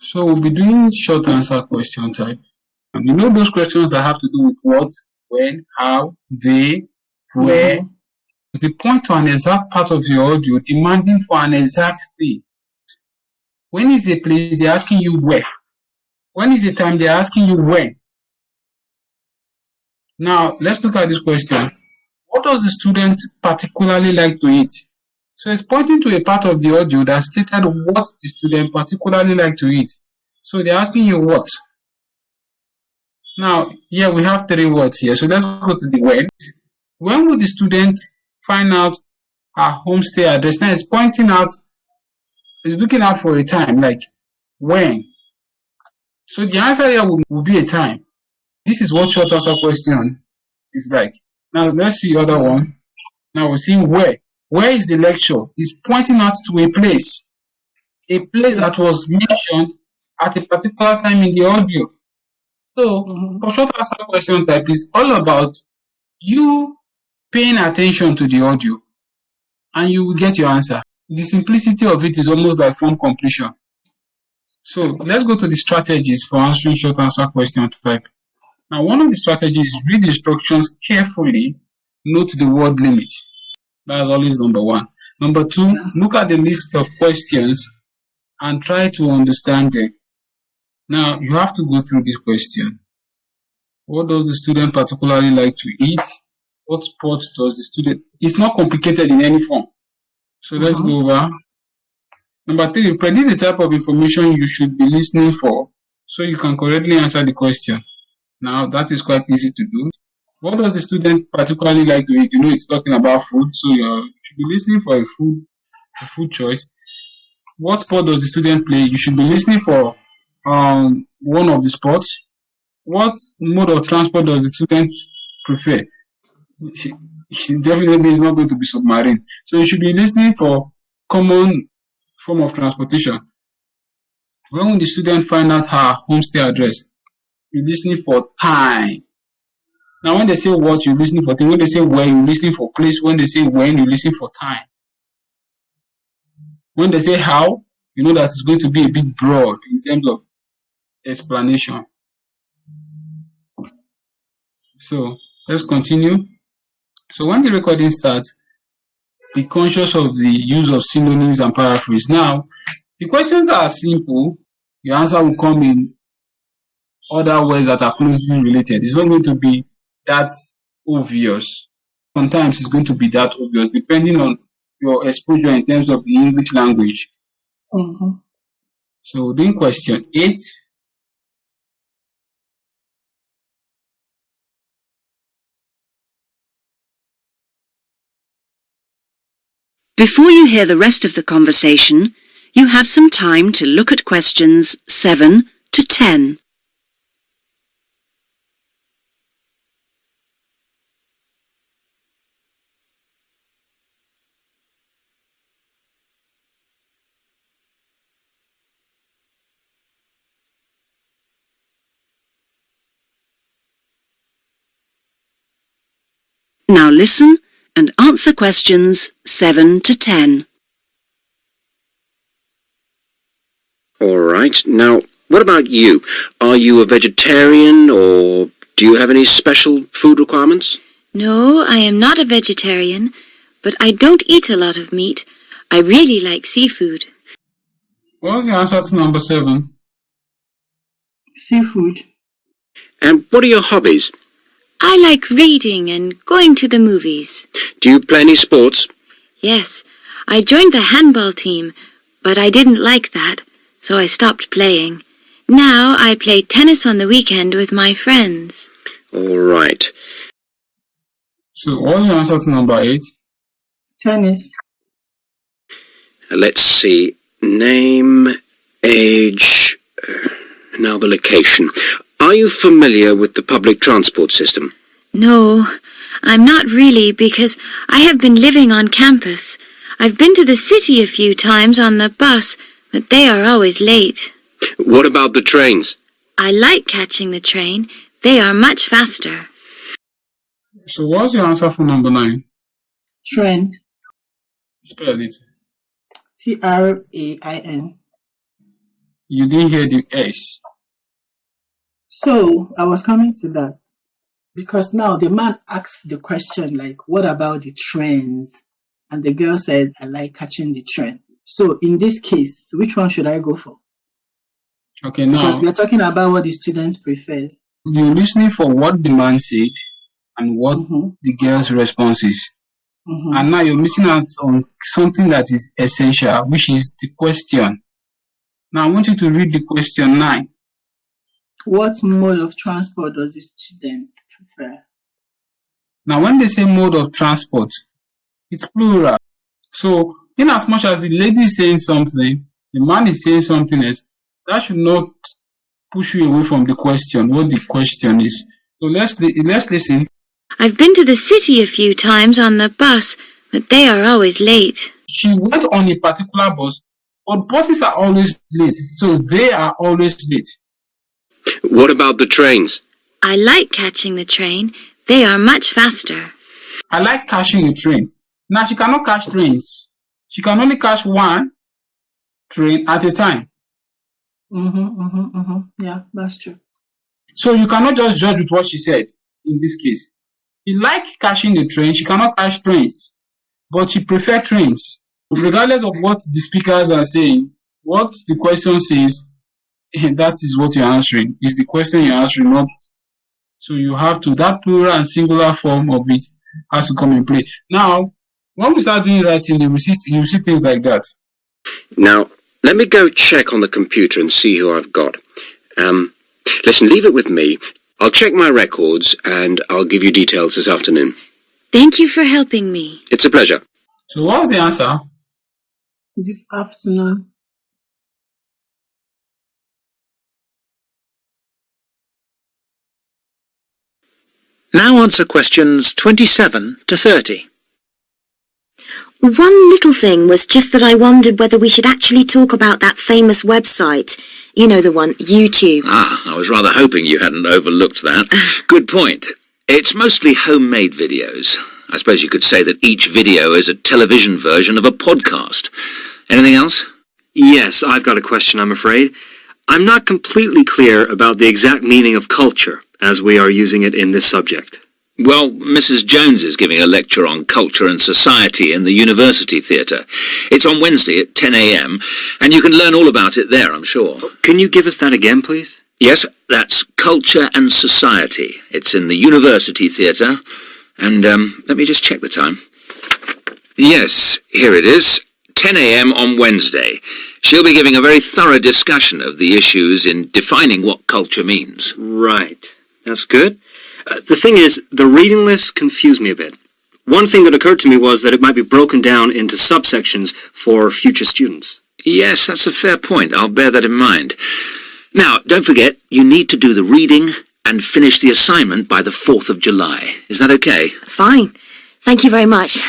So we'll be doing short answer question type. You know those questions that have to do with what, when, how, they, where. They point to an exact part of your audio demanding for an exact thing. When is a place, they're asking you where. When is a time, they're asking you when. Now, let's look at this question. What does the student particularly like to eat? So it's pointing to a part of the audio that stated what the student particularly like to eat. So they're asking you what. Now, here we have 3 words here. So let's go to the when. When will the student find out her homestay address? Now it's pointing out, it's looking out for a time, like when. So the answer here will be a time. This is what short answer question is like. Now let's see the other one. Now we're seeing where. Where is the lecture? It's pointing out to a place that was mentioned at a particular time in the audio. So for short answer question type is all about you paying attention to the audio and you will get your answer. The simplicity of it is almost like form completion. So let's go to the strategies for answering short answer question type. Now, one of the strategies is read the instructions carefully, note the word limit. That's always number 1. Number 2, look at the list of questions and try to understand them. Now, you have to go through this question. What does the student particularly like to eat? What sports does the student? It's not complicated in any form. So let's go over. Number 3, predict the type of information you should be listening for so you can correctly answer the question. Now, that is quite easy to do. What does the student particularly like to eat? You know, it's talking about food, so you should be listening for a food choice. What sport does the student play? You should be listening for one of the sports. What mode of transport does the student prefer? She definitely is not going to be submarine. So you should be listening for common form of transportation. When will the student find out her homestay address? You're listening for time. Now, when they say what, you're listening for time. When they say where, you're listening for place. When they say when, you're listening for time. When they say how, you know that it's going to be a bit broad in terms of explanation. So let's continue. So when the recording starts, be conscious of the use of synonyms and paraphrase. Now, the questions are simple. Your answer will come in other words that are closely related. It's not going to be that obvious. Sometimes it's going to be that obvious depending on your exposure in terms of the English language. So we're doing question 8. Before you hear the rest of the conversation, you have some time to look at questions 7 to 10. Now listen and answer questions 7 to 10. All right. Now, what about you? Are you a vegetarian or do you have any special food requirements? No, I am not a vegetarian, but I don't eat a lot of meat. I really like seafood. What's the answer to number 7? Seafood. And what are your hobbies? I like reading and going to the movies. Do you play any sports? Yes, I joined the handball team, but I didn't like that, so I stopped playing. Now I play tennis on the weekend with my friends. All right. So what's your answer to number 8? Tennis. Let's see. Name, age, now the location. Are you familiar with the public transport system? No, I'm not really because I have been living on campus. I've been to the city a few times on the bus, but they are always late. What about the trains? I like catching the train. They are much faster. So what's your answer for number 9? Train. Spell it. Train. You didn't hear the S. So I was coming to that because now the man asked the question like, what about the trends? And the girl said, I like catching the trend. So in this case, which one should I go for? Okay, Because now we're talking about what the student prefers. you're listening for what the man said and what Mm-hmm. the girl's response is. Mm-hmm. And now you're missing out on something that is essential, which is the question. Now I want you to read the question 9. What mode of transport does the student prefer? Now when they say mode of transport, it's plural. So in as much as the lady is saying something, the man is saying something else, that should not push you away from the question, what the question is. So let's listen. I've been to the city a few times on the bus, but they are always late. She went on a particular bus, but buses are always late, so they are always late. What about the trains? I like catching the train. They are much faster. I like catching a train. Now she cannot catch trains. She can only catch one train at a time. Yeah, that's true. So you cannot just judge with what she said in this case. She like catching the train, she cannot catch trains, but she prefer trains. Regardless of what the speakers are saying, what the question says, that is what you're answering. Is the question you're answering, not. So you have to, that plural and singular form of it has to come in play. Now, when we start doing writing, you see things like that. Now, let me go check on the computer and see who I've got. Listen, leave it with me. I'll check my records and I'll give you details this afternoon. Thank you for helping me. It's a pleasure. So what's the answer? This afternoon. Now answer questions 27 to 30. One little thing was just that I wondered whether we should actually talk about that famous website. You know the one, YouTube. I was rather hoping you hadn't overlooked that. Good point. It's mostly homemade videos. I suppose you could say that each video is a television version of a podcast. Anything else? Yes, I've got a question, I'm afraid. I'm not completely clear about the exact meaning of culture, as we are using it in this subject. Well, Mrs. Jones is giving a lecture on culture and society in the University Theatre. It's on Wednesday at 10 a.m, and you can learn all about it there, I'm sure. Can you give us that again, please? Yes, that's Culture and Society. It's in the University Theatre. And let me just check the time. Yes, here it is. 10 a.m. on Wednesday. She'll be giving a very thorough discussion of the issues in defining what culture means. Right. That's good. The thing is, the reading list confused me a bit. One thing that occurred to me was that it might be broken down into subsections for future students. Yes, that's a fair point. I'll bear that in mind. Now, don't forget, you need to do the reading and finish the assignment by the 4th of July. Is that okay? Fine. Thank you very much.